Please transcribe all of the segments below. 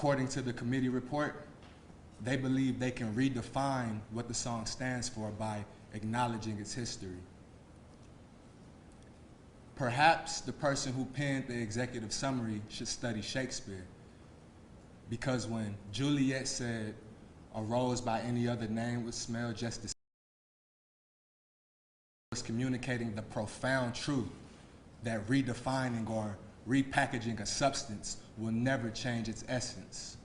according to the committee report, they believe they can redefine what the song stands for by acknowledging its history. Perhaps the person who penned the executive summary should study Shakespeare, because when Juliet said, "A rose by any other name would smell just the same," was communicating the profound truth that redefining or repackaging a substance will never change its essence.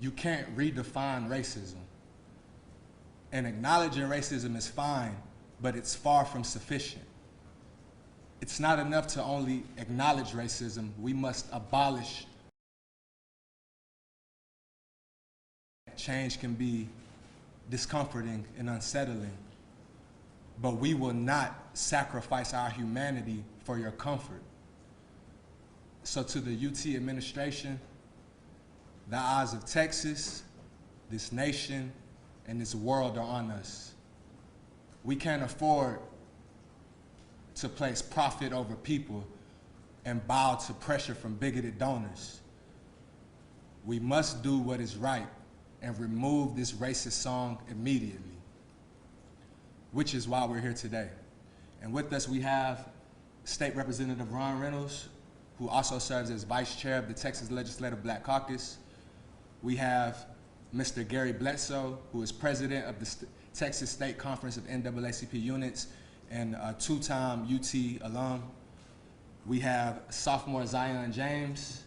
You can't redefine racism. And acknowledging racism is fine, but it's far from sufficient. It's not enough to only acknowledge racism. We must abolish. Change can be discomforting and unsettling, but we will not sacrifice our humanity for your comfort. So to the UT administration, the eyes of Texas, this nation, and this world are on us. We can't afford to place profit over people and bow to pressure from bigoted donors. We must do what is right and remove this racist song immediately, which is why we're here today. And with us, we have State Representative Ron Reynolds, who also serves as Vice Chair of the Texas Legislative Black Caucus. We have Mr. Gary Bledsoe, who is President of the Texas State Conference of NAACP units and a two-time UT alum. We have sophomore Zion James.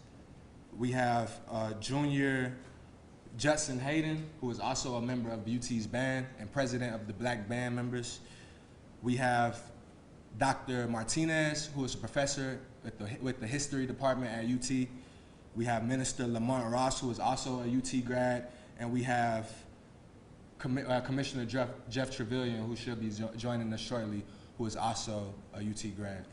We have junior Judson Hayden, who is also a member of UT's band and president of the Black Band Members. We have Dr. Martinez, who is a professor with the History Department at UT. We have Minister Lamont Ross, who is also a UT grad. And we have Commissioner Jeff Trevelyan, who should be joining us shortly, who is also a UT grad.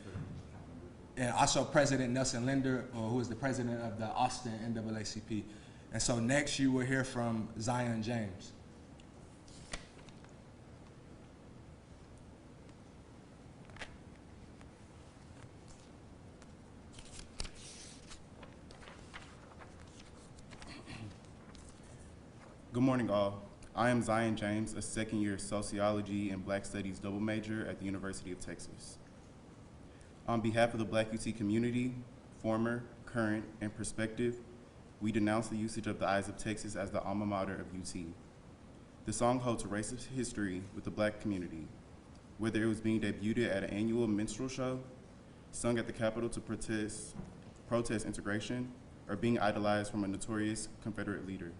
And also President Nelson Linder, who is the president of the Austin NAACP. And so next you will hear from Zion James. Good morning, all. I am Zion James, a second-year sociology and Black studies double major at the University of Texas. On behalf of the Black UT community, former, current, and prospective, we denounce the usage of the Eyes of Texas as the alma mater of UT. The song holds a racist history with the Black community, whether it was being debuted at an annual minstrel show, sung at the Capitol to protest integration, or being idolized from a notorious Confederate leader.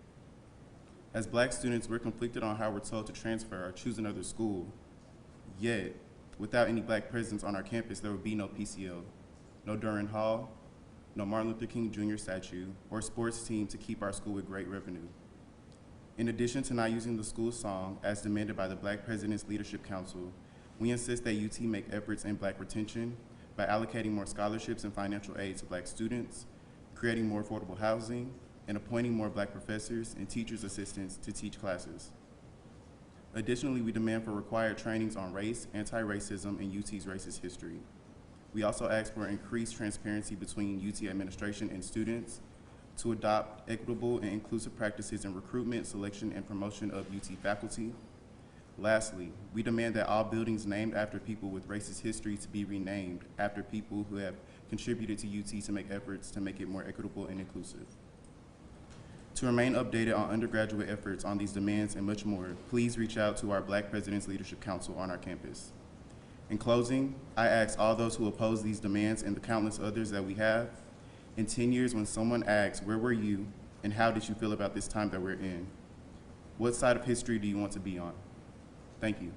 As Black students, we're conflicted on how we're told to transfer or choose another school. Yet, without any Black presence on our campus, there would be no PCL, no Durham Hall, no Martin Luther King Jr. statue, or sports team to keep our school with great revenue. In addition to not using the school song as demanded by the Black President's Leadership Council, we insist that UT make efforts in Black retention by allocating more scholarships and financial aid to Black students, creating more affordable housing, and appointing more Black professors and teachers' assistants to teach classes. Additionally, we demand for required trainings on race, anti-racism, and UT's racist history. We also ask for increased transparency between UT administration and students, to adopt equitable and inclusive practices in recruitment, selection, and promotion of UT faculty. Lastly, we demand that all buildings named after people with racist history to be renamed after people who have contributed to UT to make efforts to make it more equitable and inclusive. To remain updated on undergraduate efforts on these demands and much more, please reach out to our Black President's Leadership Council on our campus. In closing, I ask all those who oppose these demands and the countless others that we have, in 10 years when someone asks, where were you and how did you feel about this time that we're in? What side of history do you want to be on? Thank you.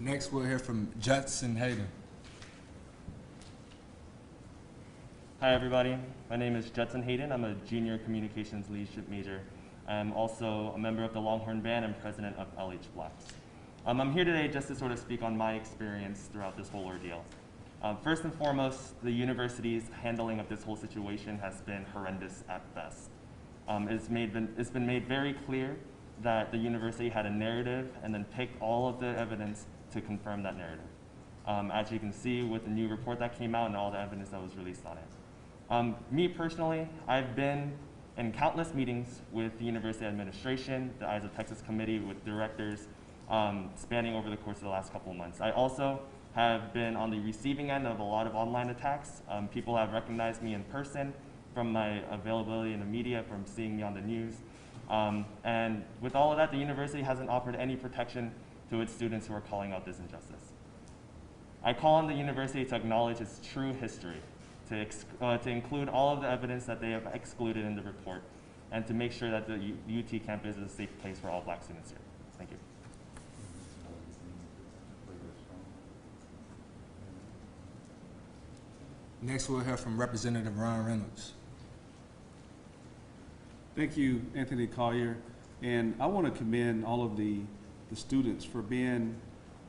Next, we'll hear from Judson Hayden. Hi, everybody. My name is Judson Hayden. I'm a junior communications leadership major. I'm also a member of the Longhorn Band and president of LH Blacks. I'm here today just to sort of speak on my experience throughout this whole ordeal. First and foremost, the university's handling of this whole situation has been horrendous at best. It's been made very clear that the university had a narrative and then picked all of the evidence to confirm that narrative. As you can see with the new report that came out and all the evidence that was released on it. Me personally, I've been in countless meetings with the university administration, the Eyes of Texas committee, with directors, spanning over the course of the last couple of months. I also have been on the receiving end of a lot of online attacks. People have recognized me in person from my availability in the media, from seeing me on the news. And with all of that, the university hasn't offered any protection to its students who are calling out this injustice. I call on the university to acknowledge its true history, to include all of the evidence that they have excluded in the report, and to make sure that the UT campus is a safe place for all Black students here. Thank you. Next, we'll hear from Representative Ron Reynolds. Thank you, Anthony Collier. And I want to commend all of the students for being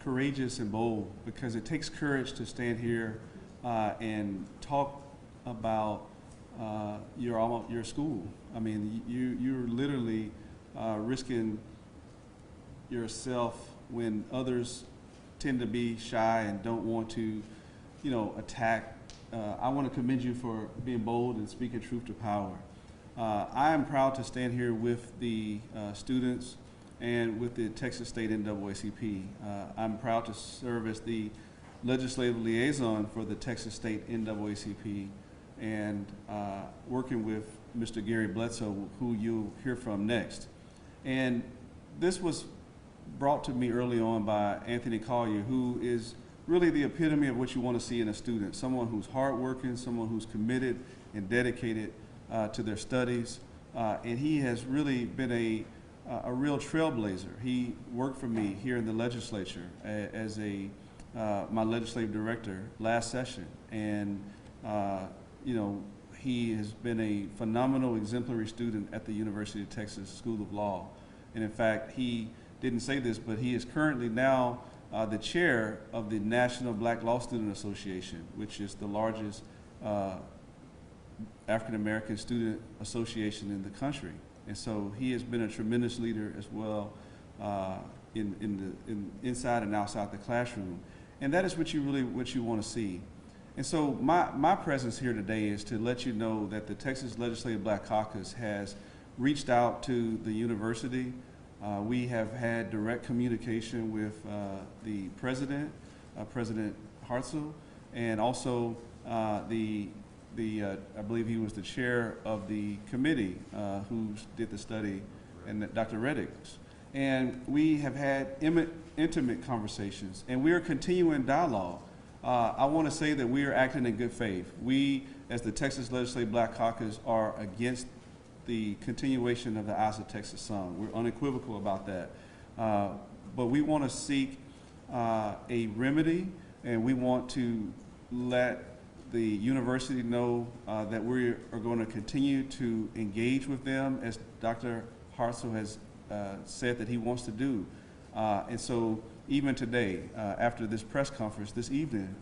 courageous and bold, because it takes courage to stand here and talk about your school. I mean, you're literally risking yourself when others tend to be shy and don't want to, attack. I want to commend you for being bold and speaking truth to power. I am proud to stand here with the students and with the Texas State NAACP. I'm proud to serve as the legislative liaison for the Texas State NAACP, and working with Mr. Gary Bledsoe, who you'll hear from next. And this was brought to me early on by Anthony Collier, who is really the epitome of what you want to see in a student, someone who's hardworking, someone who's committed and dedicated to their studies. And he has really been a real trailblazer. He worked for me here in the legislature as my legislative director last session. And he has been a phenomenal exemplary student at the University of Texas School of Law. And in fact, he didn't say this, but he is currently now the chair of the National Black Law Student Association, which is the largest African-American student association in the country. And so he has been a tremendous leader as well inside and outside the classroom. And that is what you want to see. And so my presence here today is to let you know that the Texas Legislative Black Caucus has reached out to the university. We have had direct communication with the president, President Hartzell, and also I believe he was the chair of the committee who did the study, and Dr. Reddix. And we have had intimate conversations, and we are continuing dialogue. I want to say that we are acting in good faith. We, as the Texas Legislative Black Caucus, are against the continuation of the Eyes of Texas song. We're unequivocal about that. But we want to seek a remedy, and we want to let the university know that we are going to continue to engage with them, as Dr. Hartzell has said that he wants to do. And so even today, after this press conference this evening,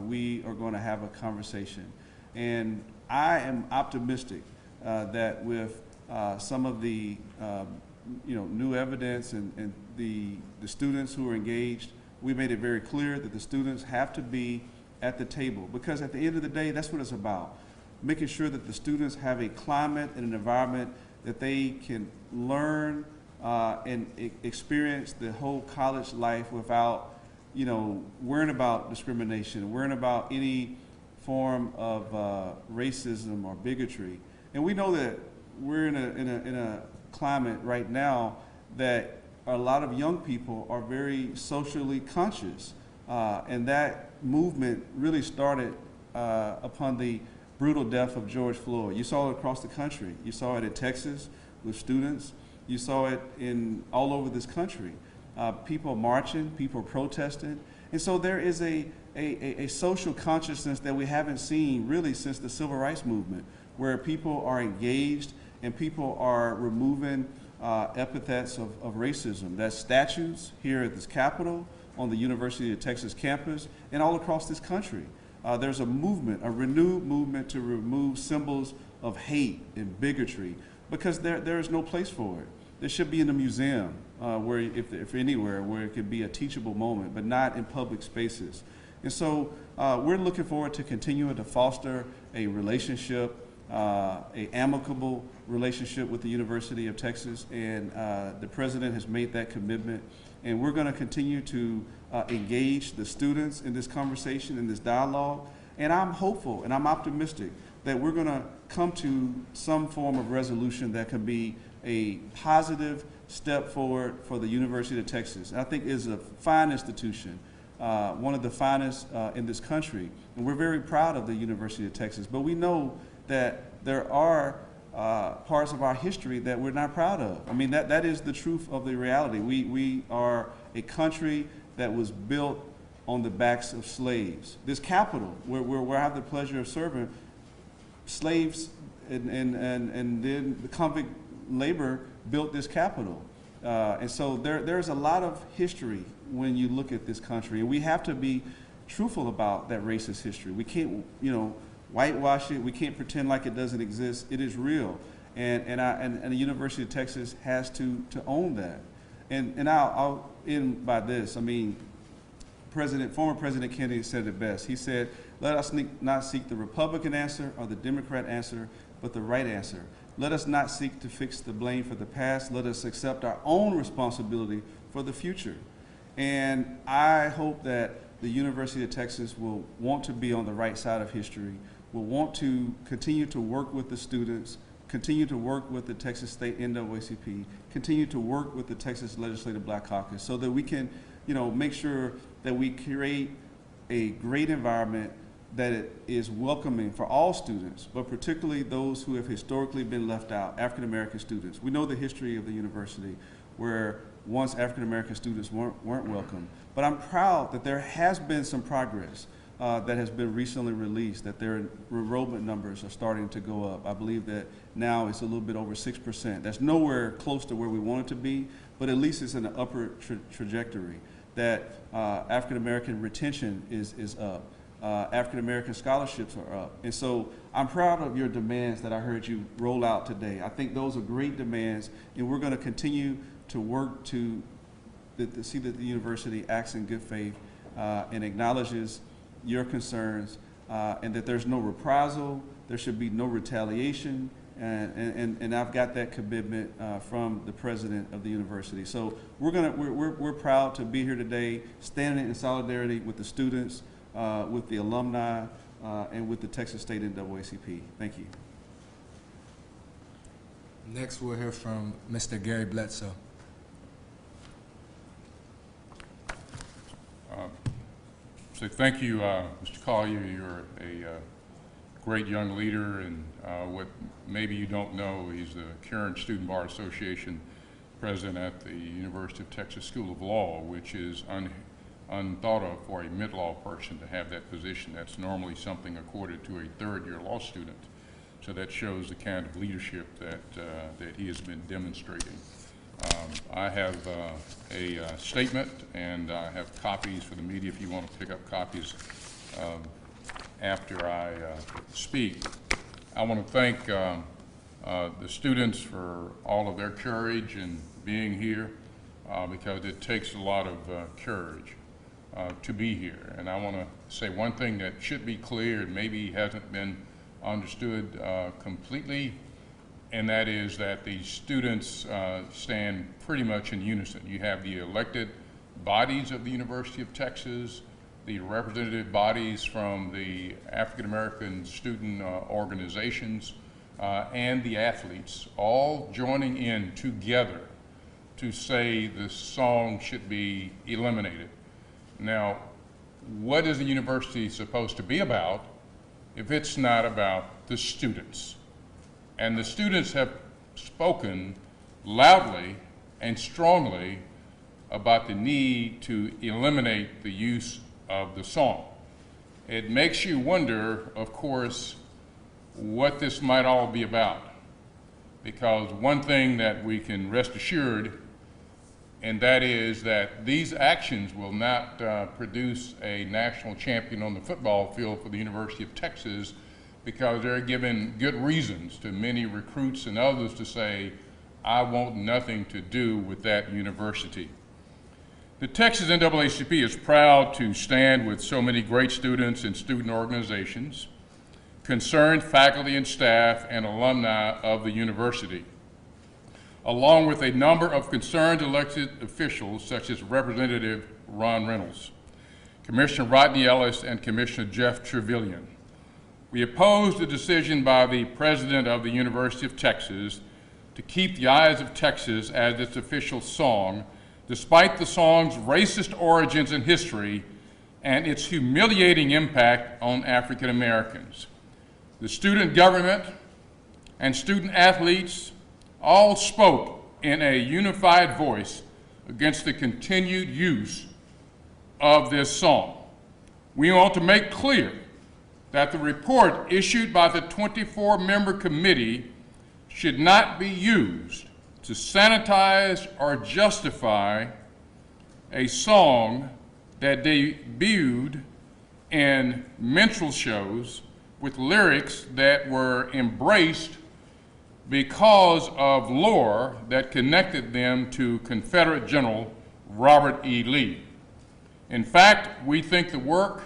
we are going to have a conversation. And I am optimistic that with some of the new evidence and the students who are engaged, we made it very clear that the students have to be at the table, because at the end of the day, that's what it's about. Making sure that the students have a climate and an environment that they can learn and experience the whole college life without, worrying about discrimination, worrying about any form of racism or bigotry. And we know that we're in a climate right now that a lot of young people are very socially conscious, and that movement really started upon the brutal death of George Floyd. You saw it across the country. You saw it in Texas with students. You saw it all over this country. People marching, people protesting. And so there is a social consciousness that we haven't seen really since the Civil Rights Movement, where people are engaged and people are removing epithets of racism. That's statues here at this Capitol, on the University of Texas campus, and all across this country. There's a movement, a renewed movement to remove symbols of hate and bigotry, because there is no place for it. There should be in a museum, where if anywhere, where it could be a teachable moment, but not in public spaces. And so we're looking forward to continuing to foster a relationship, a amicable relationship with the University of Texas, and the president has made that commitment. And we're going to continue to engage the students in this conversation, in this dialogue. And I'm hopeful and I'm optimistic that we're going to come to some form of resolution that can be a positive step forward for the University of Texas. And I think it's a fine institution, one of the finest in this country. And we're very proud of the University of Texas. But we know that there are parts of our history that we're not proud of. I mean, that is the truth of the reality. We are a country that was built on the backs of slaves. This capital, where I have the pleasure of serving, slaves and then the convict labor built this capital. And so there's a lot of history when you look at this country, and we have to be truthful about that racist history. We can't, whitewash it. We can't pretend like it doesn't exist. It is real, and the University of Texas has to own that. And I'll end by this. I mean, former President Kennedy said it best. He said, "Let us not seek the Republican answer or the Democrat answer, but the right answer. Let us not seek to fix the blame for the past. Let us accept our own responsibility for the future." And I hope that the University of Texas will want to be on the right side of history, will want to continue to work with the students, continue to work with the Texas State NAACP, continue to work with the Texas Legislative Black Caucus, so that we can, make sure that we create a great environment that it is welcoming for all students, but particularly those who have historically been left out, African American students. We know the history of the university where once African American students weren't welcome. But I'm proud that there has been some progress that has been recently released, that their enrollment numbers are starting to go up. I believe that now it's a little bit over 6%. That's nowhere close to where we want it to be, but at least it's in an upward trajectory. That African American retention is up. African American scholarships are up. And so I'm proud of your demands that I heard you roll out today. I think those are great demands, and we're going to continue to work to see that the university acts in good faith and acknowledges your concerns, and that there's no reprisal, there should be no retaliation, and I've got that commitment from the president of the university. So we're proud to be here today, standing in solidarity with the students, with the alumni, and with the Texas State NAACP. Thank you. Next, we'll hear from Mr. Gary Bledsoe. So thank you, Mr. Collier. You're a great young leader, and what maybe you don't know, he's the current Student Bar Association president at the University of Texas School of Law, which is unthought of for a mid-law person to have that position. That's normally something accorded to a third-year law student. So that shows the kind of leadership that he has been demonstrating. I have a statement, and I have copies for the media if you want to pick up copies after I speak. I want to thank the students for all of their courage in being here, because it takes a lot of courage to be here. And I want to say one thing that should be clear and maybe hasn't been understood completely, and that is that the students stand pretty much in unison. You have the elected bodies of the University of Texas, the representative bodies from the African American student organizations, and the athletes, all joining in together to say the song should be eliminated. Now, what is the university supposed to be about if it's not about the students? And the students have spoken loudly and strongly about the need to eliminate the use of the song. It makes you wonder, of course, what this might all be about. Because one thing that we can rest assured, and that is that these actions will not produce a national champion on the football field for the University of Texas, because they're given good reasons to many recruits and others to say, I want nothing to do with that university. The Texas NAACP is proud to stand with so many great students and student organizations, concerned faculty and staff, and alumni of the university, along with a number of concerned elected officials such as Representative Ron Reynolds, Commissioner Rodney Ellis, and Commissioner Jeff Trevelyan. We oppose the decision by the President of the University of Texas to keep "The Eyes of Texas" as its official song, despite the song's racist origins and history and its humiliating impact on African Americans. The student government and student athletes all spoke in a unified voice against the continued use of this song. We want to make clear that the report issued by the 24-member committee should not be used to sanitize or justify a song that debuted in minstrel shows with lyrics that were embraced because of lore that connected them to Confederate General Robert E. Lee. In fact, we think the work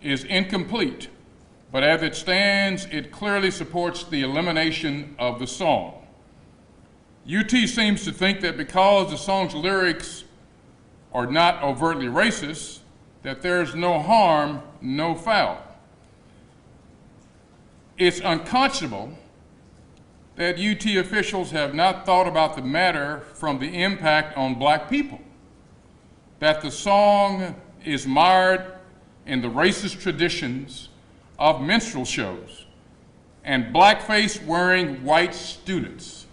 is incomplete, but as it stands, it clearly supports the elimination of the song. UT seems to think that because the song's lyrics are not overtly racist, that there's no harm, no foul. It's unconscionable that UT officials have not thought about the matter from the impact on black people, that the song is mired in the racist traditions of minstrel shows and blackface-wearing white students.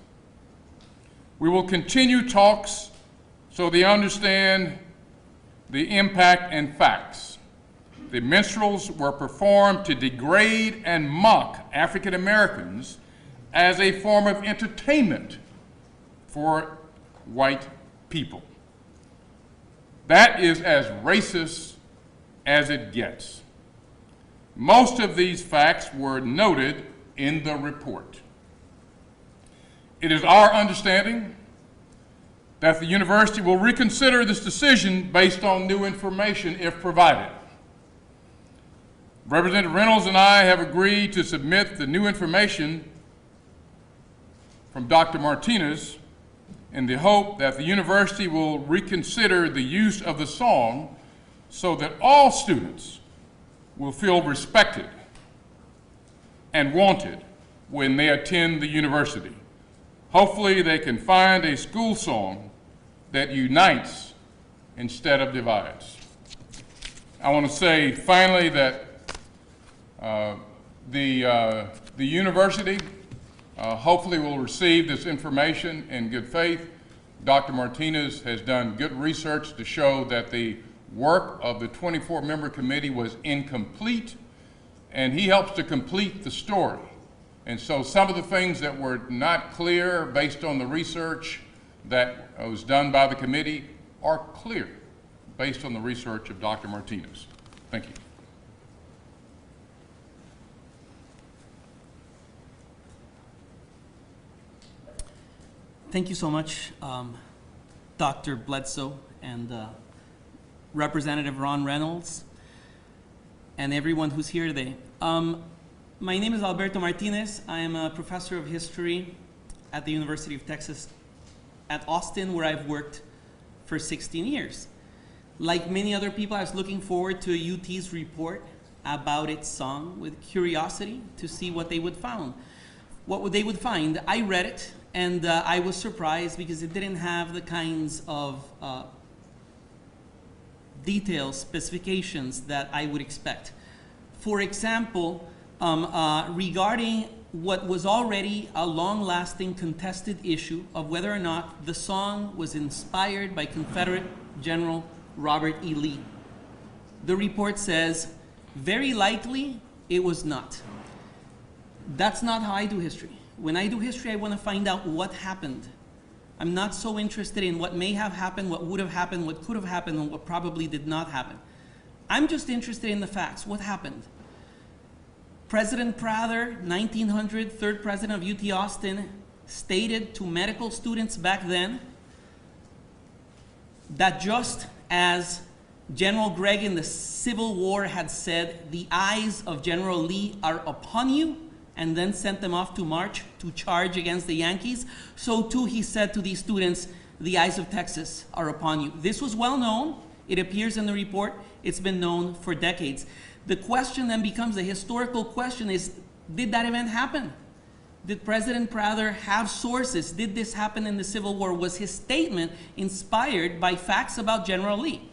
We will continue talks so they understand the impact and facts. The minstrels were performed to degrade and mock African Americans as a form of entertainment for white people. That is as racist as it gets. Most of these facts were noted in the report. It is our understanding that the university will reconsider this decision based on new information if provided. Representative Reynolds and I have agreed to submit the new information from Dr. Martinez in the hope that the university will reconsider the use of the song so that all students will feel respected and wanted when they attend the university. Hopefully they can find a school song that unites instead of divides. I want to say finally that the university hopefully will receive this information in good faith. Dr. Martinez has done good research to show that the work of the 24-member committee was incomplete, and he helps to complete the story. And so some of the things that were not clear based on the research that was done by the committee are clear based on the research of Dr. Martinez. Thank you. Thank you so much, Dr. Bledsoe and Representative Ron Reynolds and everyone who's here today. My name is Alberto Martinez. I am a professor of history at the University of Texas at Austin, where I've worked for 16 years. Like many other people, I was looking forward to UT's report about its song with curiosity to see what they would find. I read it, and I was surprised because it didn't have the kinds of details, specifications that I would expect. For example, regarding what was already a long-lasting contested issue of whether or not the song was inspired by Confederate General Robert E. Lee. The report says, very likely it was not. That's not how I do history. When I do history, I want to find out what happened. I'm not so interested in what may have happened, what would have happened, what could have happened, and what probably did not happen. I'm just interested in the facts. What happened? President Prather, 1900, third president of UT Austin, stated to medical students back then that just as General Gregg in the Civil War had said, the eyes of General Lee are upon you, and then sent them off to march, to charge against the Yankees, so too he said to these students, the eyes of Texas are upon you. This was well known. It appears in the report. It's been known for decades. The question then becomes, the historical question is, did that event happen? Did President Prather have sources? Did this happen in the Civil War? Was his statement inspired by facts about General Lee?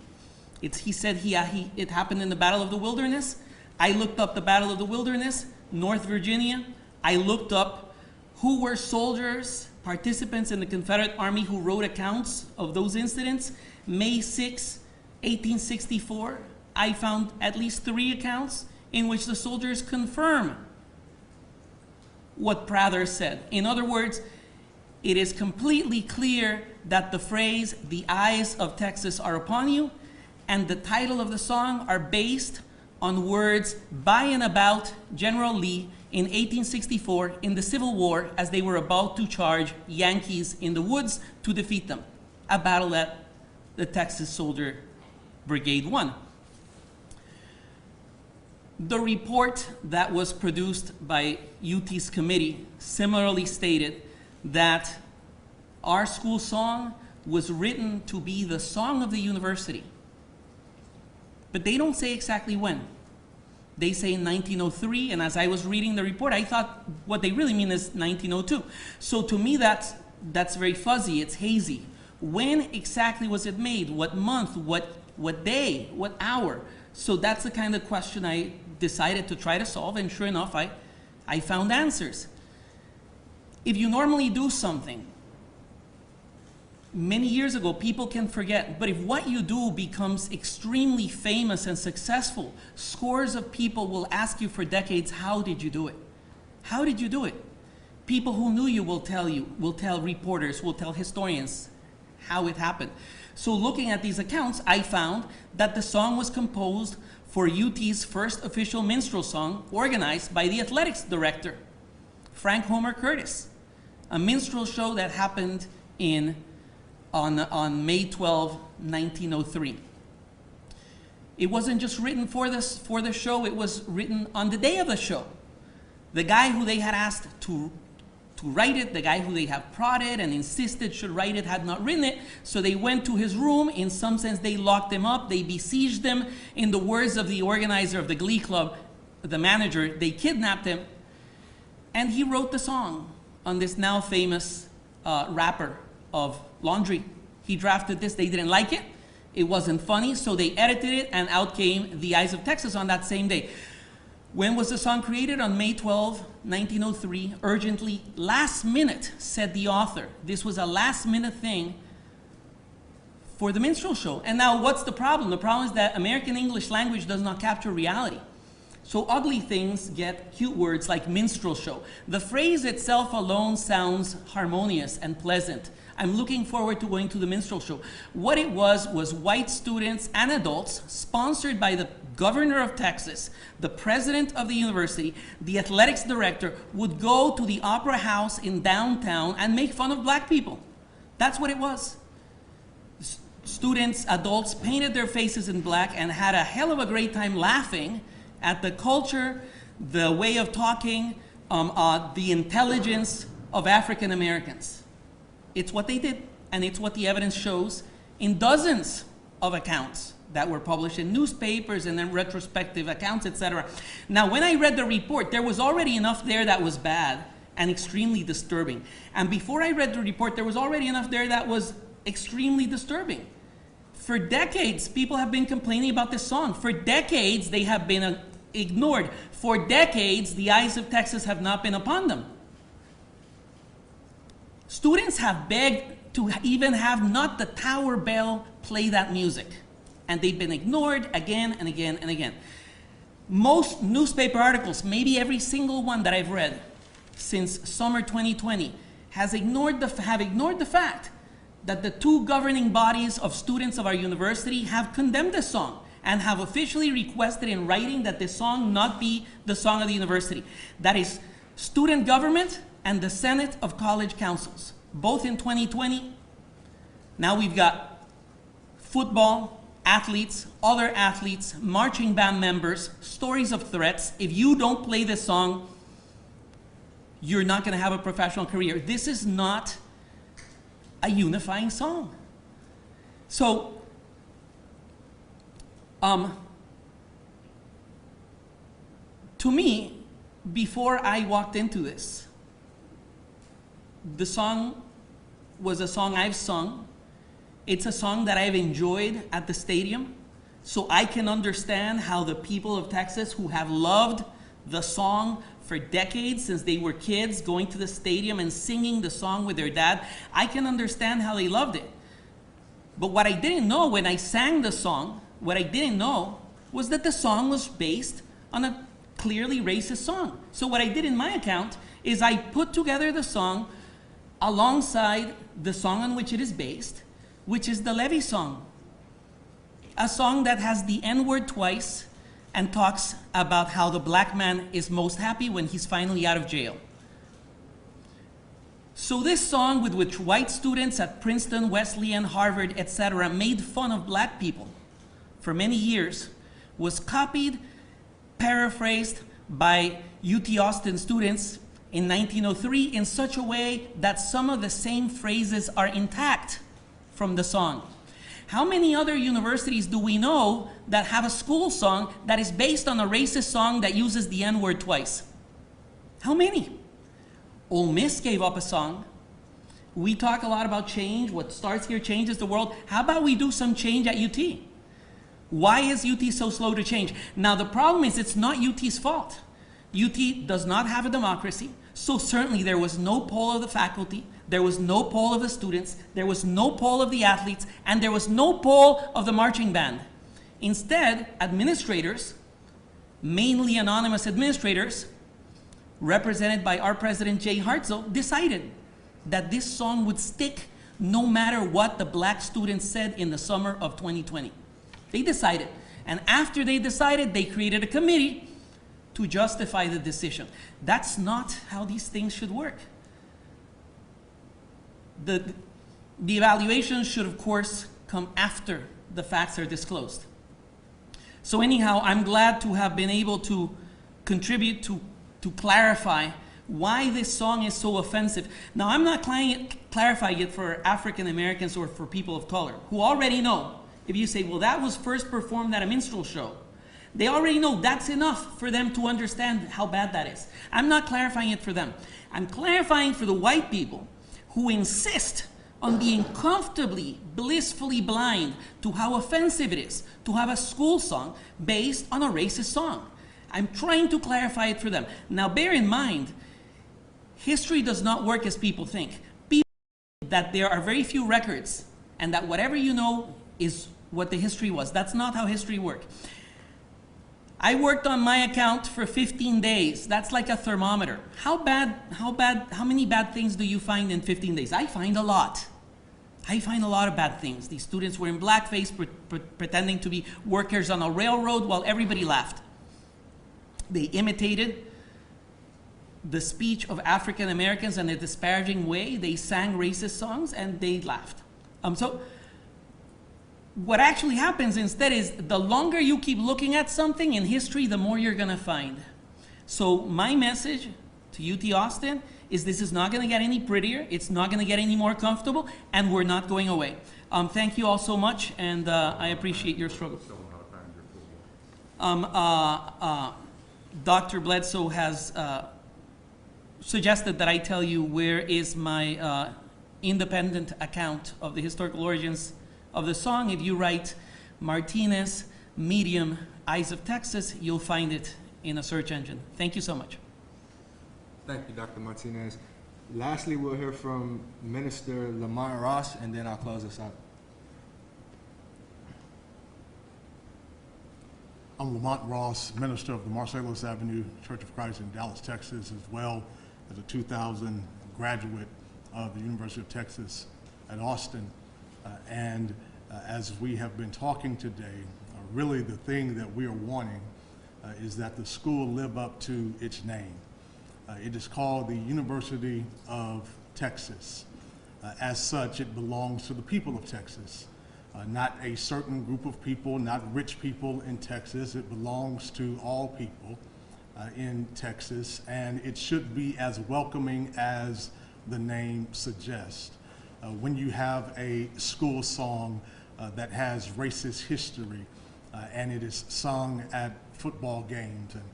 He said it happened in the Battle of the Wilderness. I looked up the Battle of the Wilderness, North Virginia. I looked up who were soldiers, participants in the Confederate Army who wrote accounts of those incidents. May 6, 1864, I found at least 3 accounts in which the soldiers confirm what Prather said. In other words, it is completely clear that the phrase, the eyes of Texas are upon you, and the title of the song are based on words by and about General Lee in 1864 in the Civil War as they were about to charge Yankees in the woods to defeat them, a battle that the Texas Soldier Brigade won. The report that was produced by UT's committee similarly stated that our school song was written to be the song of the university. But they don't say exactly when. They say in 1903, and as I was reading the report, I thought what they really mean is 1902. So to me, that's very fuzzy, it's hazy. When exactly was it made? What month? What day? What hour? So that's the kind of question I decided to try to solve, and sure enough, I found answers. If you normally do something, many years ago, people can forget, but if what you do becomes extremely famous and successful, scores of people will ask you for decades, how did you do it? How did you do it? People who knew you will tell reporters, will tell historians how it happened. So looking at these accounts, I found that the song was composed for UT's first official minstrel song, organized by the athletics director, Frank Homer Curtis, a minstrel show that happened on May 12, 1903. It wasn't just written for the show, it was written on the day of the show. The guy who they had asked to write it, the guy who they have prodded and insisted should write it, had not written it, so they went to his room. In some sense, they locked him up, they besieged him. In the words of the organizer of the Glee Club, the manager, they kidnapped him, and he wrote the song on this now famous wrapper of laundry. He drafted this, they didn't like it, it wasn't funny, so they edited it, and out came The Eyes of Texas on that same day. When was the song created? On May 12, 1903, urgently, last minute, said the author. This was a last minute thing for the minstrel show. And now what's the problem? The problem is that American English language does not capture reality. So ugly things get cute words like minstrel show. The phrase itself alone sounds harmonious and pleasant. I'm looking forward to going to the minstrel show. What it was white students and adults, sponsored by the governor of Texas, the president of the university, the athletics director, would go to the opera house in downtown and make fun of black people. That's what it was. Students, adults painted their faces in black and had a hell of a great time laughing at the culture, the way of talking, the intelligence of African Americans. It's what they did, and it's what the evidence shows in dozens of accounts that were published in newspapers and then retrospective accounts, etc. Now, when I read the report, there was already enough there that was bad and extremely disturbing. And before I read the report, there was already enough there that was extremely disturbing. For decades, people have been complaining about this song. For decades, they have been ignored. For decades, the eyes of Texas have not been upon them. Students have begged to even have not the Tower Bell play that music, and they've been ignored again and again and again. Most newspaper articles, maybe every single one that I've read since summer 2020, have ignored the fact that the two governing bodies of students of our university have condemned this song and have officially requested in writing that this song not be the song of the university. That is student government and the Senate of College Councils, both in 2020. Now we've got football, athletes, other athletes, marching band members, stories of threats. If you don't play this song, you're not going to have a professional career. This is not a unifying song. So, to me, before I walked into this, the song was a song I've sung. It's a song that I've enjoyed at the stadium, so I can understand how the people of Texas who have loved the song for decades, since they were kids, going to the stadium and singing the song with their dad, I can understand how they loved it. But what I didn't know when I sang the song, what I didn't know was that the song was based on a clearly racist song. So what I did in my account is I put together the song alongside the song on which it is based, which is the Levy song. A song that has the N-word twice and talks about how the black man is most happy when he's finally out of jail. So this song, with which white students at Princeton, Wesleyan, Harvard, etc. made fun of black people for many years, was copied, paraphrased by UT Austin students in 1903 in such a way that some of the same phrases are intact from the song. How many other universities do we know that have a school song that is based on a racist song that uses the N-word twice? How many? Ole Miss gave up a song. We talk a lot about change. What starts here changes the world. How about we do some change at UT? Why is UT so slow to change? Now the problem is it's not UT's fault. UT does not have a democracy, so certainly there was no poll of the faculty, there was no poll of the students, there was no poll of the athletes, and there was no poll of the marching band. Instead, administrators, mainly anonymous administrators, represented by our president Jay Hartzell, decided that this song would stick no matter what the black students said in the summer of 2020. They decided, and after they decided, they created a committee to justify the decision. That's not how these things should work. The evaluation should, of course, come after the facts are disclosed. So anyhow, I'm glad to have been able to contribute to clarify why this song is so offensive. Now, I'm not clarifying it for African Americans or for people of color, who already know. If you say, well, that was first performed at a minstrel show, they already know that's enough for them to understand how bad that is. I'm not clarifying it for them. I'm clarifying for the white people who insist on being comfortably, blissfully blind to how offensive it is to have a school song based on a racist song. I'm trying to clarify it for them. Now, bear in mind, history does not work as people think. People think that there are very few records and that whatever you know is what the history was. That's not how history works. I worked on my account for 15 days. That's like a thermometer. How many bad things do you find in 15 days? I find a lot. I find a lot of bad things. These students were in blackface, pretending to be workers on a railroad while everybody laughed. They imitated the speech of African Americans in a disparaging way. They sang racist songs and they laughed. So what actually happens instead is the longer you keep looking at something in history, the more you're gonna find. So my message to UT Austin is this is not gonna get any prettier, it's not gonna get any more comfortable, and we're not going away. Thank you all so much, and I appreciate your struggle. Dr. Bledsoe has suggested that I tell you where is my independent account of the historical origins of the song. If you write Martinez, Medium, Eyes of Texas, you'll find it in a search engine. Thank you so much. Thank you, Dr. Martinez. Lastly, we'll hear from Minister Lamont Ross, and then I'll close this out. I'm Lamont Ross, minister of the Marcellus Avenue Church of Christ in Dallas, Texas, as well as a 2000 graduate of the University of Texas at Austin. As we have been talking today, really the thing that we are wanting is that the school live up to its name. It is called the University of Texas. As such, it belongs to the people of Texas. not a certain group of people, not rich people in Texas. It belongs to all people in Texas, and it should be as welcoming as the name suggests. When you have a school song that has racist history and it is sung at football games and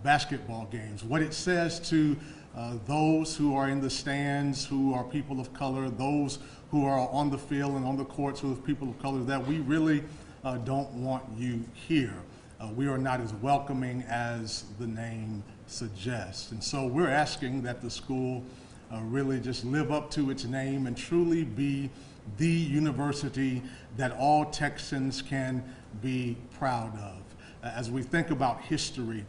basketball games, what it says to those who are in the stands, who are people of color, those who are on the field and on the courts who are people of color, that we really don't want you here. We are not as welcoming as the name suggests. And so we're asking that the school really just live up to its name and truly be the university that all Texans can be proud of. As we think about history,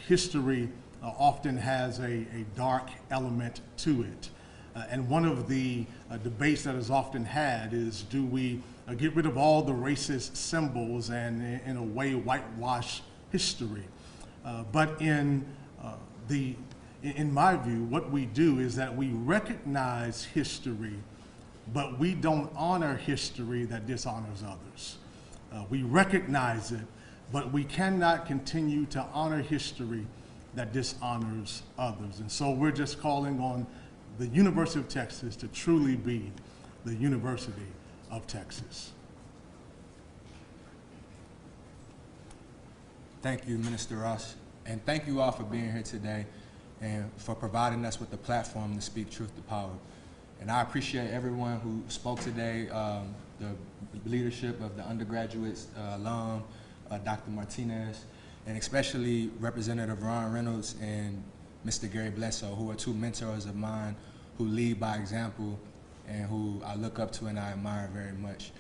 history often has a dark element to it. And one of the debates that is often had is, do we get rid of all the racist symbols and in a way whitewash history? But in my view, what we do is that we recognize history, but we don't honor history that dishonors others. We recognize it, but we cannot continue to honor history that dishonors others. And so we're just calling on the University of Texas to truly be the University of Texas. Thank you, Minister Ross, and thank you all for being here today and for providing us with the platform to speak truth to power. And I appreciate everyone who spoke today, the leadership of the undergraduates, alum, Dr. Martinez, and especially Representative Ron Reynolds and Mr. Gary Bledsoe, who are two mentors of mine who lead by example and who I look up to and I admire very much.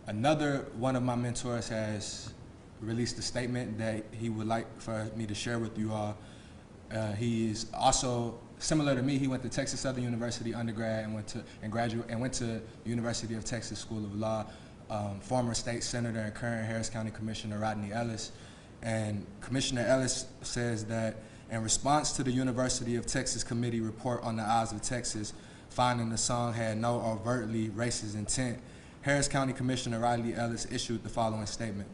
Another one of my mentors has released a statement that he would like for me to share with you all. He is also similar to me. He went to Texas Southern University undergrad and went to University of Texas School of Law. Former state senator and current Harris County Commissioner Rodney Ellis. And Commissioner Ellis says that in response to the University of Texas Committee report on the Eyes of Texas, finding the song had no overtly racist intent, Harris County Commissioner Rodney Ellis issued the following statement.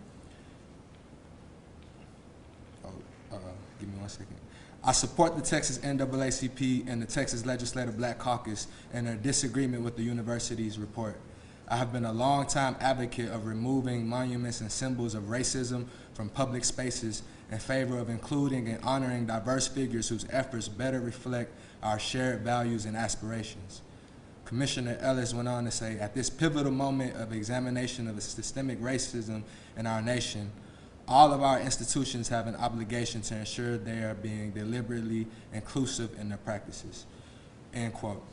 Give me 1 second. I support the Texas NAACP and the Texas Legislative Black Caucus in their disagreement with the university's report. I have been a long-time advocate of removing monuments and symbols of racism from public spaces in favor of including and honoring diverse figures whose efforts better reflect our shared values and aspirations. Commissioner Ellis went on to say, at this pivotal moment of examination of the systemic racism in our nation, all of our institutions have an obligation to ensure they are being deliberately inclusive in their practices, end quote.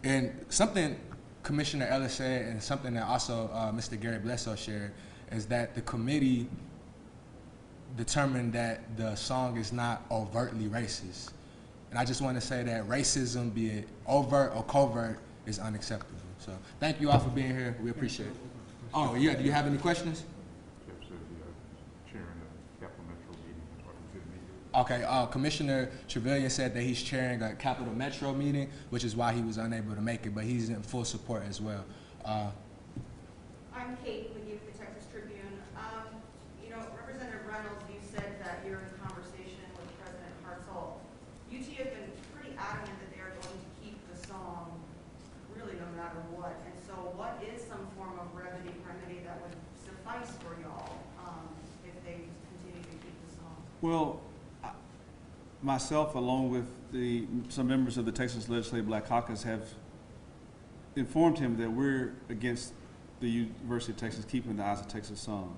And something Commissioner Ellis said, and something that also Mr. Gary Bledsoe shared, is that the committee determined that the song is not overtly racist. And I just want to say that racism, be it overt or covert, is unacceptable. So thank you all for being here. We appreciate it. Oh, yeah, do you have any questions? Okay, Commissioner Trevelyan said that he's chairing a Capital Metro meeting, which is why he was unable to make it, but he's in full support as well. I'm Kate with you, the Texas Tribune. You know, Representative Reynolds, you said that you're in conversation with President Hartzell. UT have been pretty adamant that they are going to keep the song really no matter what. And so what is some form of remedy that would suffice for y'all if they continue to keep the song? Well, myself, along with some members of the Texas Legislative Black Caucus, have informed him that we're against the University of Texas keeping the Eyes of Texas song.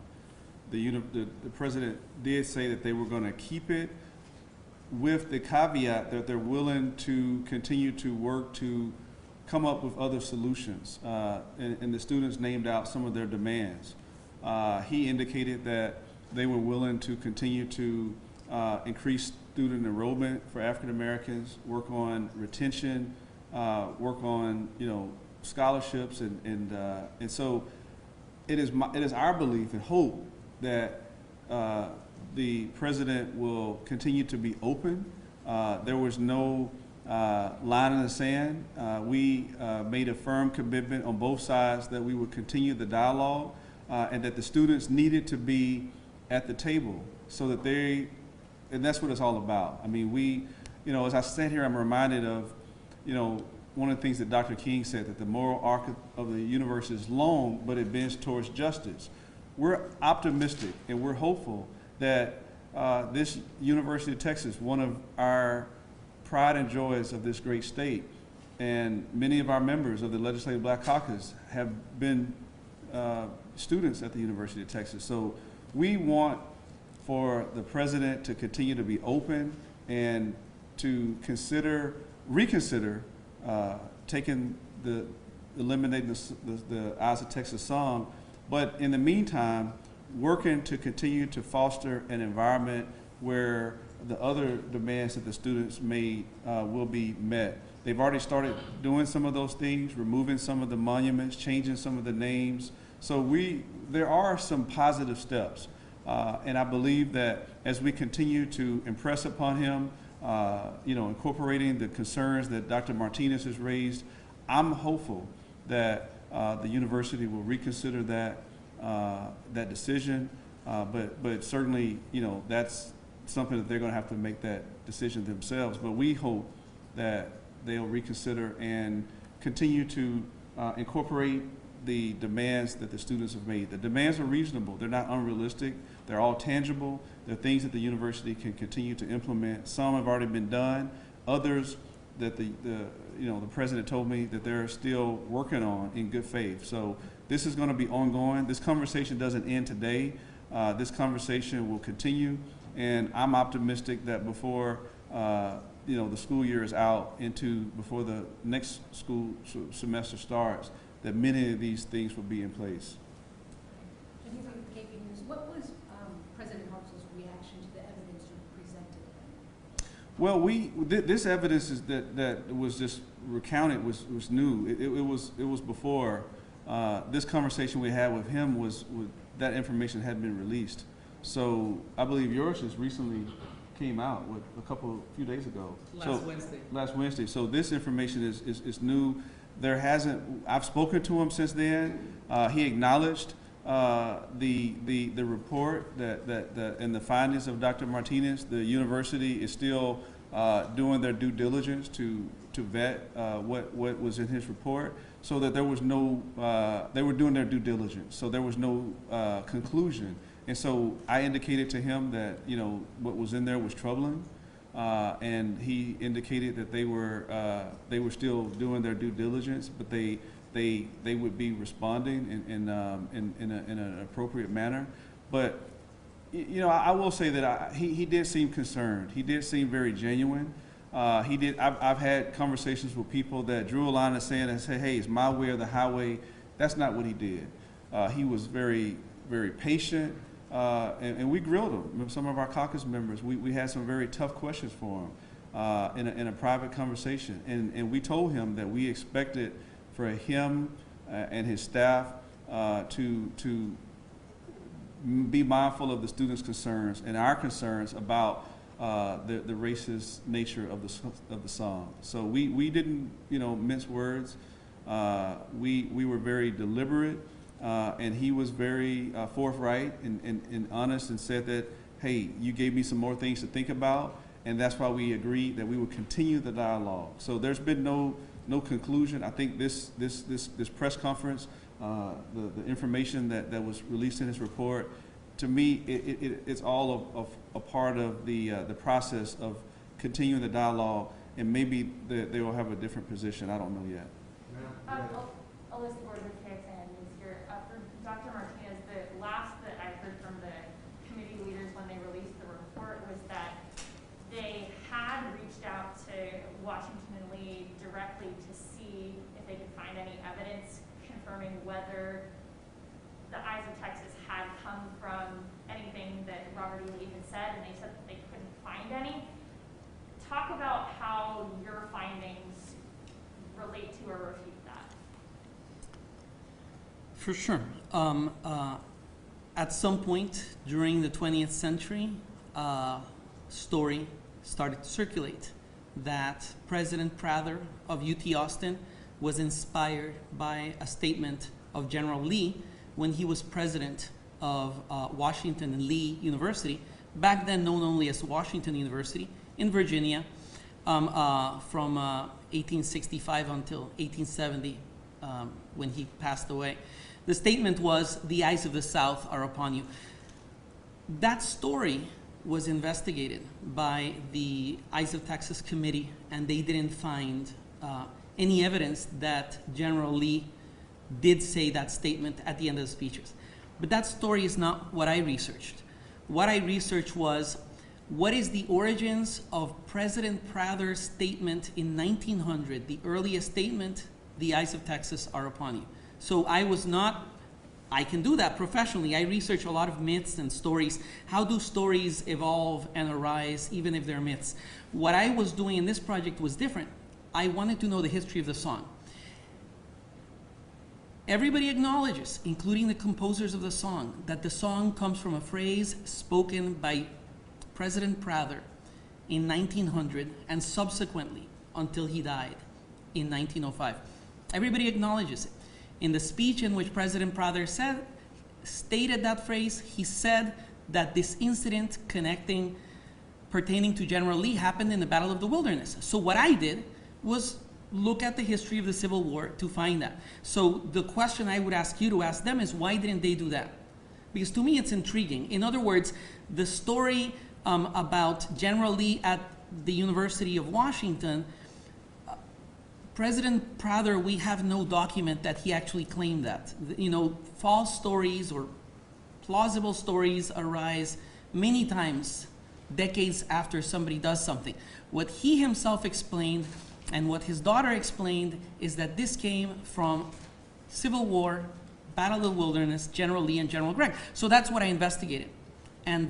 The president did say that they were going to keep it, with the caveat that they're willing to continue to work to come up with other solutions. And the students named out some of their demands. He indicated that they were willing to continue to increase student enrollment for African Americans, work on retention, work on scholarships, and so it is our belief and hope that the president will continue to be open. There was no line in the sand. We made a firm commitment on both sides that we would continue the dialogue. and that the students needed to be at the table so that and that's what it's all about. I mean, as I stand here, I'm reminded of, one of the things that Dr. King said, that the moral arc of the universe is long, but it bends towards justice. We're optimistic and we're hopeful that this University of Texas, one of our pride and joys of this great state, and many of our members of the Legislative Black Caucus have been students at the University of Texas. So we want for the president to continue to be open and to reconsider eliminating the Eyes of Texas song, but in the meantime, working to continue to foster an environment where the other demands that the students made will be met. They've already started doing some of those things, removing some of the monuments, changing some of the names. So there are some positive steps. And I believe that as we continue to impress upon him, incorporating the concerns that Dr. Martinez has raised, I'm hopeful that the university will reconsider that decision. But certainly, that's something that they're going to have to make that decision themselves. But we hope that they'll reconsider and continue to incorporate the demands that the students have made. The demands are reasonable. They're not unrealistic. They're all tangible. They're things that the university can continue to implement. Some have already been done. Others that the president told me that they're still working on in good faith. So this is going to be ongoing. This conversation doesn't end today. This conversation will continue, and I'm optimistic that before the school year is out before the next school semester starts, that many of these things will be in place. What was President Hartzell's reaction to the evidence you presented? Well, this evidence that was just recounted was new. It was before this conversation we had with him that information had been released. So I believe yours just recently came out a few days ago. Last Wednesday. So this information is new. I've spoken to him since then. He acknowledged the report and the findings of Dr. Martinez. The university is still doing their due diligence to vet what was in his report, so that there was they were doing their due diligence, so there was no conclusion. And so I indicated to him that what was in there was troubling, and he indicated that they were still doing their due diligence, but they would be responding in an appropriate manner. But I will say that he did seem concerned. He did seem very genuine. I've had conversations with people that drew a line and say, hey, it's my way or the highway. That's not what he did. He was very, very patient, and we grilled him. Some of our caucus members, we had some very tough questions for him in a private conversation, and we told him that we expected for him and his staff to be mindful of the students' concerns and our concerns about the racist nature of the song. So we didn't mince words. We were very deliberate, and he was very forthright and honest, and said that, hey, you gave me some more things to think about, and that's why we agreed that we would continue the dialogue. So there's been no conclusion. I think this press conference, the information that was released in his report, to me, it's all of a part of the process of continuing the dialogue, and maybe they will have a different position. I don't know yet. Alyssa Gordon with KXAN News here. For Dr. Martinez, the last that I heard from the committee leaders when they released the report was that they had reached out to Washington and Lee directly to see if they could find any evidence confirming whether the Eyes of Texas had come from anything that Robert E. Lee had said, and they said that they couldn't find any. Talk about how your findings relate to or refute that. For sure. At some point during the 20th century, story started to circulate that President Prather of UT Austin was inspired by a statement of General Lee, when he was president of Washington and Lee University, back then known only as Washington University in Virginia, from 1865 until 1870, when he passed away. The statement was, "The eyes of the South are upon you." That story was investigated by the Eyes of Texas Committee, and they didn't find any evidence that General Lee did say that statement at the end of the speeches. But that story is not what I researched. What I researched was, what is the origins of President Prather's statement in 1900, the earliest statement, "The eyes of Texas are upon you." So I can do that professionally. I research a lot of myths and stories. How do stories evolve and arise even if they're myths? What I was doing in this project was different. I wanted to know the history of the song. Everybody acknowledges, including the composers of the song, that the song comes from a phrase spoken by President Prather in 1900 and subsequently until he died in 1905. Everybody acknowledges it. In the speech in which President Prather stated that phrase, he said that this incident pertaining to General Lee happened in the Battle of the Wilderness. So what I did was look at the history of the Civil War to find that. So the question I would ask you to ask them is, why didn't they do that? Because to me it's intriguing. In other words, the story about General Lee at the University of Washington, President Prather, we have no document that he actually claimed that. You know, false stories or plausible stories arise many times, decades after somebody does something. What he himself explained and what his daughter explained is that this came from Civil War, Battle of the Wilderness, General Lee and General Gregg. So that's what I investigated. And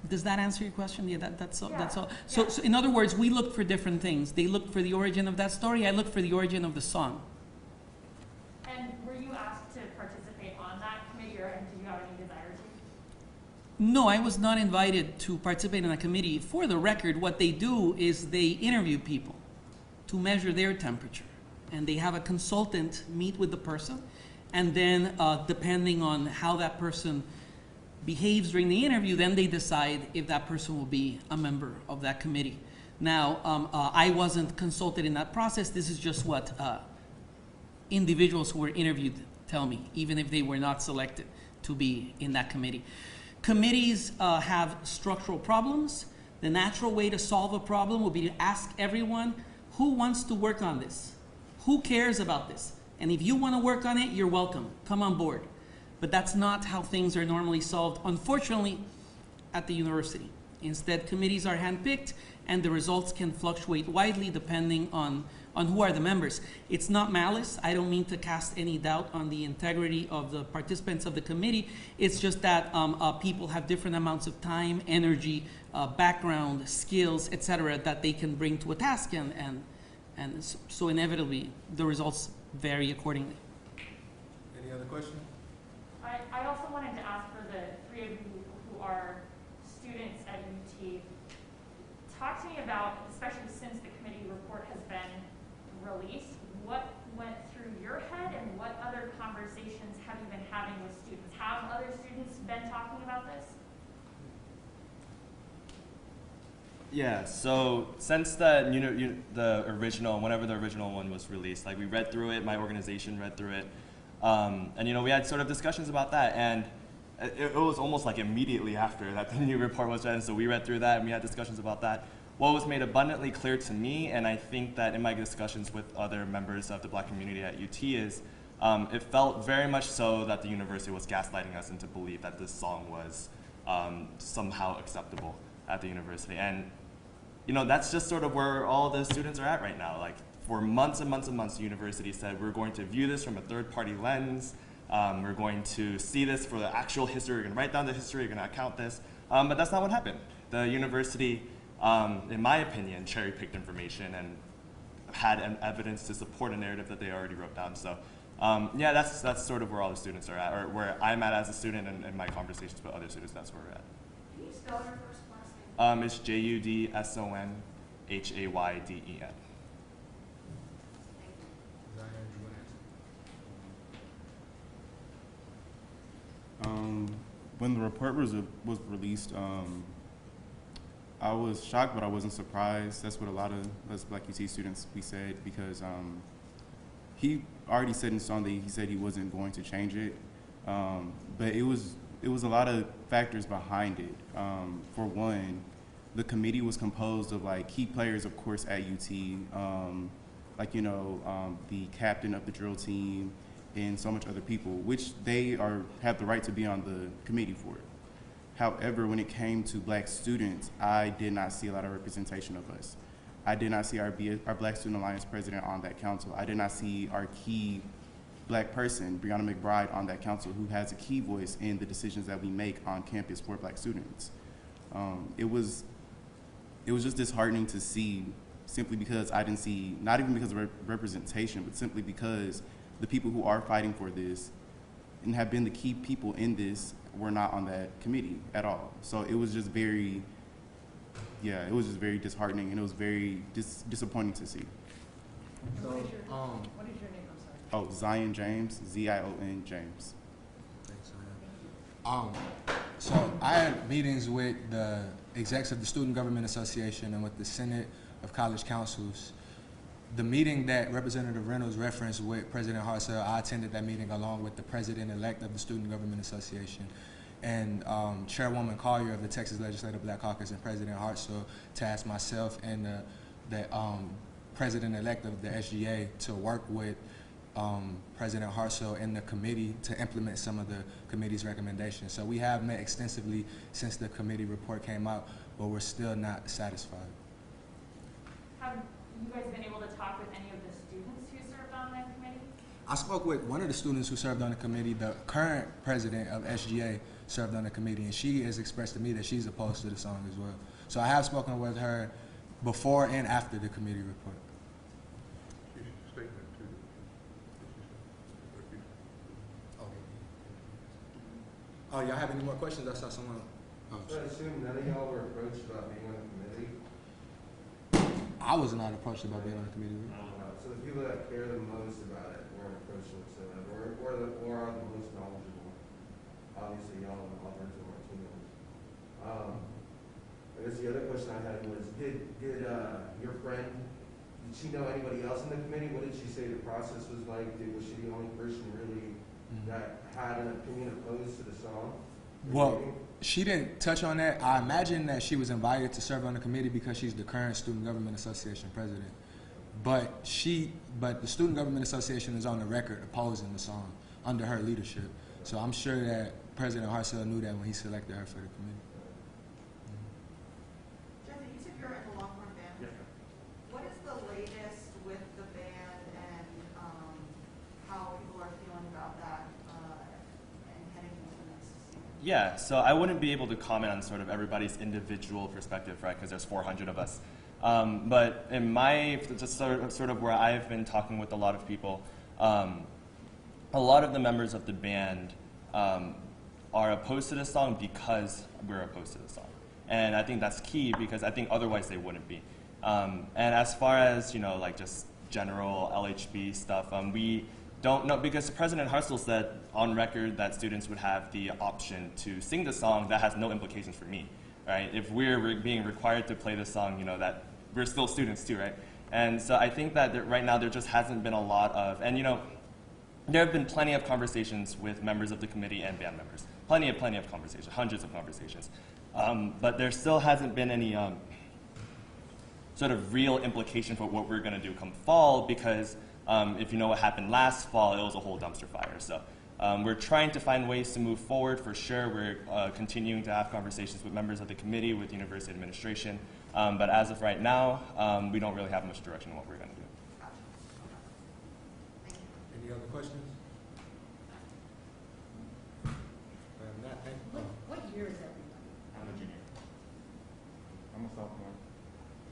does that answer your question? Yeah, that's all. Yeah. That's all. So in other words, we looked for different things. They looked for the origin of that story. I looked for the origin of the song. And were you asked to participate on that committee, or did you have any desire to? No, I was not invited to participate in a committee. For the record, what they do is they interview people to measure their temperature. And they have a consultant meet with the person. And then depending on how that person behaves during the interview, then they decide if that person will be a member of that committee. Now, I wasn't consulted in that process. This is just what individuals who were interviewed tell me, even if they were not selected to be in that committee. Committees have structural problems. The natural way to solve a problem would be to ask everyone, who wants to work on this? Who cares about this? And if you want to work on it, you're welcome. Come on board. But that's not how things are normally solved, unfortunately, at the university. Instead, committees are handpicked, and the results can fluctuate widely depending on who are the members. It's not malice. I don't mean to cast any doubt on the integrity of the participants of the committee. It's just that people have different amounts of time, energy, background, skills, etc., that they can bring to a task, and so inevitably the results vary accordingly. Any other questions? I also wanted to ask, for the three of you who are students at UT, talk to me about, especially since the committee report has been released, what went through your head and what other conversations have you been having with students? Have other students been talking about this? Yeah, so since the original, whenever the original one was released, like we read through it, my organization read through it, and we had sort of discussions about that, and it was almost like immediately after that the new report was read, and so we read through that and we had discussions about that. What was made abundantly clear to me, and I think that in my discussions with other members of the Black community at UT, is it felt very much so that the university was gaslighting us into belief that this song was somehow acceptable at the university. And that's just sort of where all the students are at right now. Like, for months and months and months, the university said, we're going to view this from a third-party lens. We're going to see this for the actual history. We're going to write down the history. We're going to account this. But that's not what happened. The university, in my opinion, cherry-picked information and had evidence to support a narrative that they already wrote down. So, yeah, that's sort of where all the students are at, or where I'm at as a student, and in my conversations with other students, that's where we're at. Can you spell your first last name? It's JUDSONHAYDEN. When the report was released, I was shocked, but I wasn't surprised. That's what a lot of us Black UT students, we said, because he already said in stone that he said he wasn't going to change it. But it was a lot of factors behind it. For one, the committee was composed of like key players, of course, at UT, like, you know, the captain of the drill team and so much other people, which they have the right to be on the committee for it. However, when it came to Black students, I did not see a lot of representation of us. I did not see our Black Student Alliance president on that council. I did not see our key Black person, Brianna McBride, on that council, who has a key voice in the decisions that we make on campus for Black students. It was just disheartening to see, simply because I didn't see, not even because of representation, but simply because the people who are fighting for this and have been the key people in this were not on that committee at all. So it was just very, it was just very disheartening, and it was very disappointing to see. So, What is your name? I'm sorry. Oh, Zion James, Z-I-O-N James. So I had meetings with the execs of the Student Government Association and with the Senate of College Councils. The meeting that Representative Reynolds referenced with President Hartzell, I attended that meeting along with the President-elect of the Student Government Association and Chairwoman Collier of the Texas Legislative Black Caucus, and President Hartzell tasked myself and the President-elect of the SGA to work with President Hartzell and the committee to implement some of the committee's recommendations. So we have met extensively since the committee report came out, but we're still not satisfied. Have you guys been able to talk with any of the students who served on that committee? I spoke with one of the students who served on the committee. The current president of SGA served on the committee, and she has expressed to me that she's opposed to the song as well. So I have spoken with her before and after the committee report. Oh, y'all have any more questions? I saw someone. So I assume none of y'all were approached about being on the committee? I was not approached about being on the committee. So the people that care the most about it weren't approached whatsoever, or are the most knowledgeable. Obviously, y'all and Alberto Martinez. I guess the other question I had was, did your friend, did she know anybody else in the committee? What did she say the process was like? Was she the only person really that had an opinion opposed to the song? Well, she didn't touch on that. I imagine that she was invited to serve on the committee because she's the current Student Government Association president. But the Student Government Association is on the record opposing the song under her leadership. So I'm sure that President Hartzell knew that when he selected her for the committee. Jesse, you said you're in the Longhorn Band. Yes. What is the latest with the band and how people are feeling about that and heading into the next season? Yeah, so I wouldn't be able to comment on sort of everybody's individual perspective, right, because there's 400 of us. But in my, just sort of where I've been talking with a lot of people, a lot of the members of the band are opposed to this song because we're opposed to the song. And I think that's key because I think otherwise they wouldn't be. And as far as, you know, like just general LHB stuff, we don't know, because President Hartzell said on record that students would have the option to sing the song. That has no implications for me, right? If we're being required to play the song, you know, that we're still students too, right? And so I think that right now there just hasn't been a lot of, and you know, there have been plenty of conversations with members of the committee and band members. Plenty of conversations, hundreds of conversations. But there still hasn't been any sort of real implication for what we're gonna do come fall, because if you know what happened last fall, it was a whole dumpster fire. So we're trying to find ways to move forward for sure. We're continuing to have conversations with members of the committee, with university administration. But as of right now, we don't really have much direction on what we're gonna do. Any other questions? What year is everybody? I'm a junior. I'm a sophomore.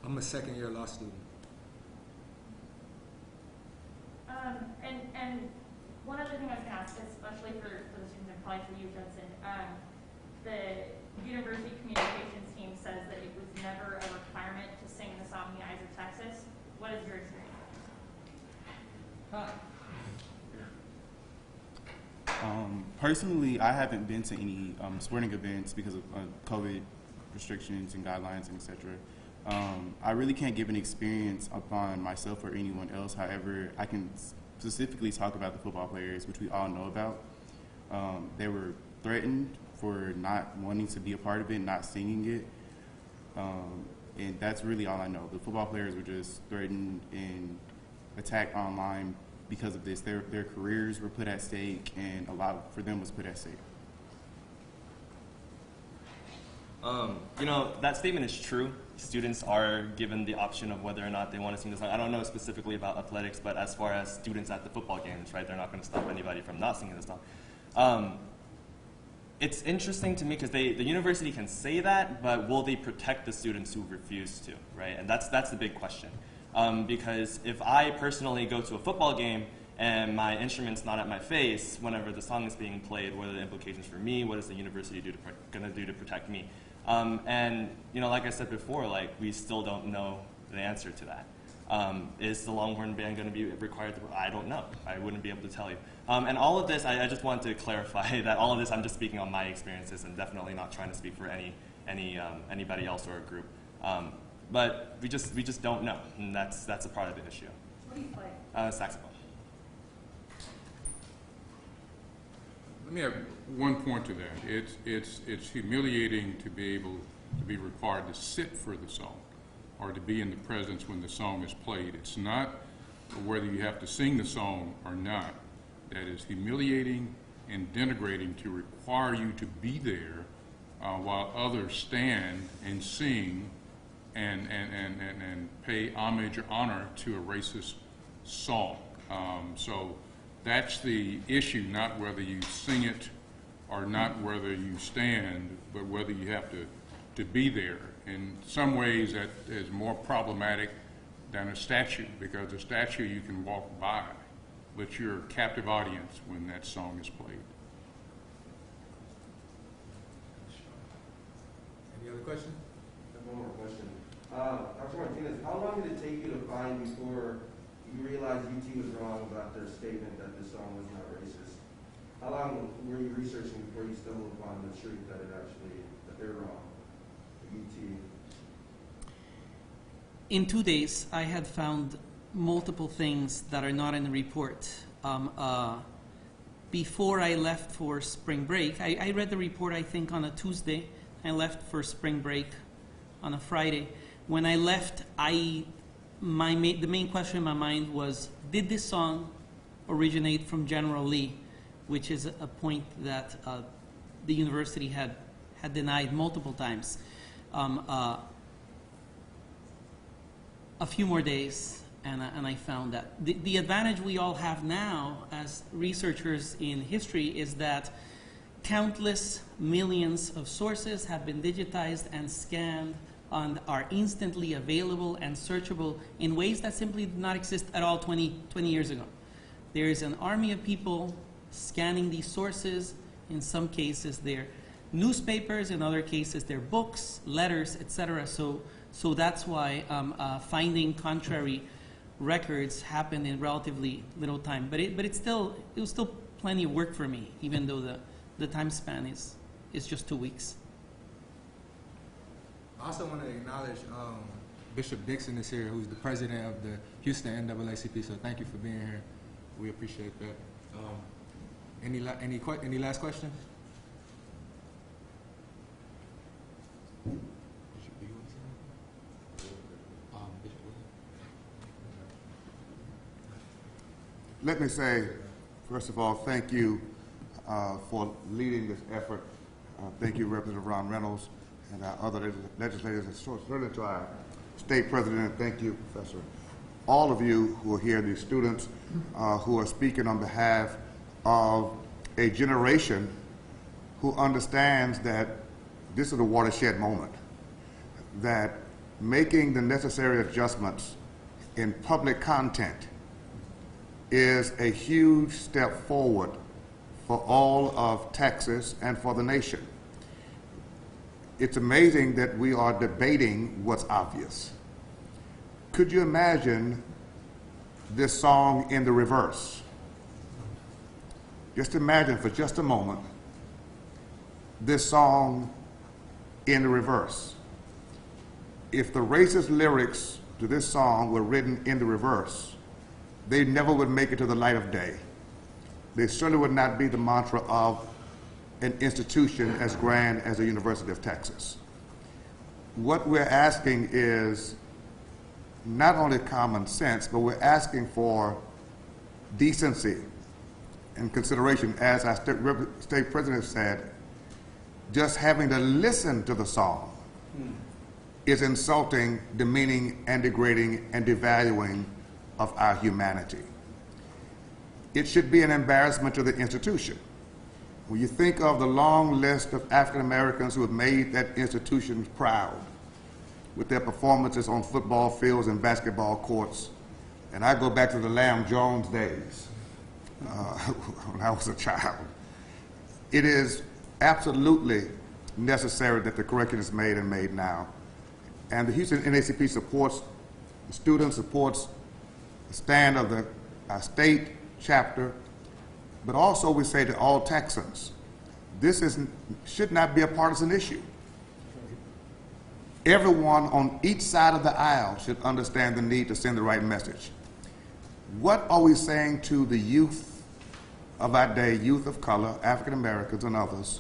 I'm a second-year law student. And one other thing I was going to ask, especially for the students and probably for you, Judson, the university communications team says that it was never a requirement to sing the song "The Eyes of Texas." What is your experience? Personally, I haven't been to any sporting events because of COVID restrictions and guidelines and etc. I really can't give an experience upon myself or anyone else. However, I can specifically talk about the football players, which we all know about. They were threatened for not wanting to be a part of it, not singing it. And that's really all I know. The football players were just threatened and attacked online because of this. Their careers were put at stake, and a lot for them was put at stake. You know, that statement is true. Students are given the option of whether or not they want to sing the song. I don't know specifically about athletics, but as far as students at the football games, right, they're not going to stop anybody from not singing the song. It's interesting to me because the university can say that, but will they protect the students who refuse to, right? And that's the big question. Because if I personally go to a football game and my instrument's not at my face whenever the song is being played, what are the implications for me? What is the university going to do to protect me? And you know, like I said before, like we still don't know the answer to that. Is the Longhorn Band going to be required? I don't know. I wouldn't be able to tell you. And all of this, I just want to clarify that all of this, I'm just speaking on my experiences and definitely not trying to speak for anybody else or a group. But we just don't know, and that's a part of the issue. What do you play? Saxophone. Let me have one point to that. It's humiliating to be able to be required to sit for the song or to be in the presence when the song is played. It's not whether you have to sing the song or not. That is humiliating and denigrating to require you to be there while others stand and sing and pay homage or honor to a racist song. So that's the issue, not whether you sing it or not whether you stand, but whether you have to be there. In some ways, that is more problematic than a statue, because a statue you can walk by, but you're a captive audience when that song is played. Any other questions? I have one more question. Dr. Martinez, how long did it take you to find before you realized UT was wrong about their statement that this song was not racist? How long were you researching before you stumbled upon the truth that they're wrong? UT. In 2 days, I had found multiple things that are not in the report. Before I left for spring break, I read the report, I think, on a Tuesday. I left for spring break on a Friday. When I left, the main question in my mind was, did this song originate from General Lee, which is a point that the university had denied multiple times. A few more days, and I found that. The advantage we all have now as researchers in history is that countless millions of sources have been digitized and scanned and are instantly available and searchable in ways that simply did not exist at all 20 years ago. There is an army of people scanning these sources. In some cases, they're newspapers. In other cases, they're books, letters, etc. So that's why finding contrary records happened in relatively little time. But it was still plenty of work for me, even though the time span is just 2 weeks. I also want to acknowledge Bishop Dixon is here, who's the president of the Houston NAACP. So thank you for being here. We appreciate that. Any last questions? Let me say, first of all, thank you for leading this effort. Thank you, Representative Ron Reynolds, and our other legislators, and certainly to our state president. Thank you, Professor. All of you who are here, these students who are speaking on behalf of a generation who understands that this is a watershed moment, that making the necessary adjustments in public content is a huge step forward for all of Texas and for the nation. It's amazing that we are debating what's obvious. Could you imagine this song in the reverse? just imagine for just a moment this song in the reverse. If the racist lyrics to this song were written in the reverse, they never would make it to the light of day. They certainly would not be the mantra of an institution as grand as the University of Texas. What we're asking is not only common sense, but we're asking for decency and consideration. As our state president said, just having to listen to the song is insulting, demeaning, and degrading and devaluing of our humanity. It should be an embarrassment to the institution. When you think of the long list of African Americans who have made that institution proud with their performances on football fields and basketball courts, and I go back to the Lamb Jones days when I was a child, it is absolutely necessary that the correction is made and made now. And the Houston NAACP supports the students, supports the stand of our state chapter, but also we say to all Texans, this should not be a partisan issue. Everyone on each side of the aisle should understand the need to send the right message. What are we saying to the youth of our day, youth of color, African Americans and others,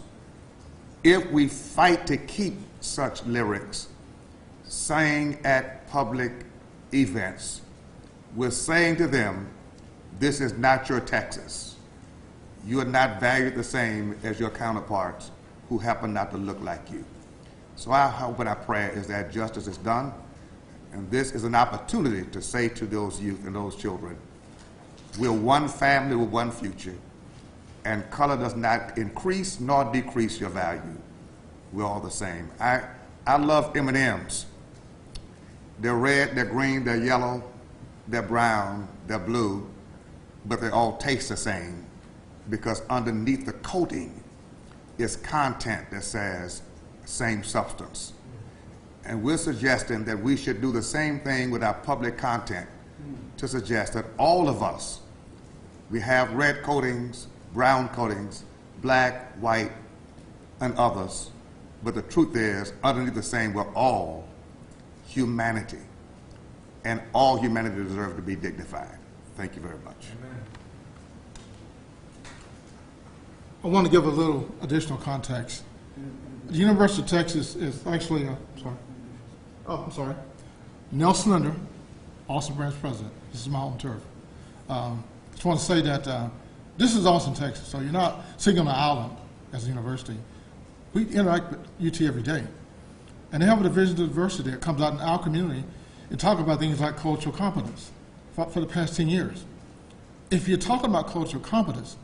if we fight to keep such lyrics sang at public events? We're saying to them, this is not your Texas. You are not valued the same as your counterparts who happen not to look like you. So our hope and our prayer is that justice is done, and this is an opportunity to say to those youth and those children, we're one family with one future, and color does not increase nor decrease your value. We're all the same. I love M&Ms. They're red, they're green, they're yellow, they're brown, they're blue, but they all taste the same because underneath the coating is content that says same substance. And we're suggesting that we should do the same thing with our public content to suggest that all of us, we have red coatings, brown coatings, black, white, and others, but the truth is, underneath the same, we're all humanity, and all humanity deserves to be dignified. Thank you very much. Amen. I want to give a little additional context. The University of Texas is actually, Nelson Linder, Austin branch president. This is my home turf. Just want to say that this is Austin, Texas, so you're not sitting on an island as a university. We interact with UT every day. And they have a division of diversity that comes out in our community and talk about things like cultural competence for the past 10 years. If you're talking about cultural competence,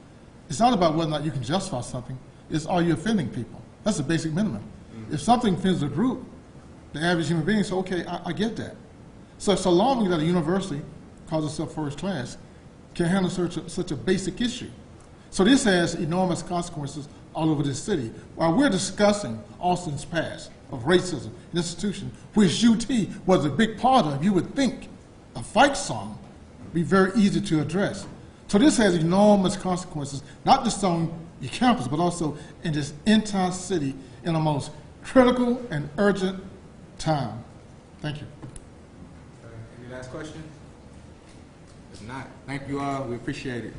it's not about whether or not you can justify something, it's are you offending people? That's the basic minimum. If something offends the group, the average human being says, okay, I get that. So long that a university, calls itself first class, can handle such a basic issue. So this has enormous consequences all over this city. While we're discussing Austin's past of racism, an institution which UT was a big part of, you would think a fight song would be very easy to address. So this has enormous consequences, not just on your campus, but also in this entire city in a most critical and urgent time. Thank you. Any last questions? If not, thank you all. We appreciate it.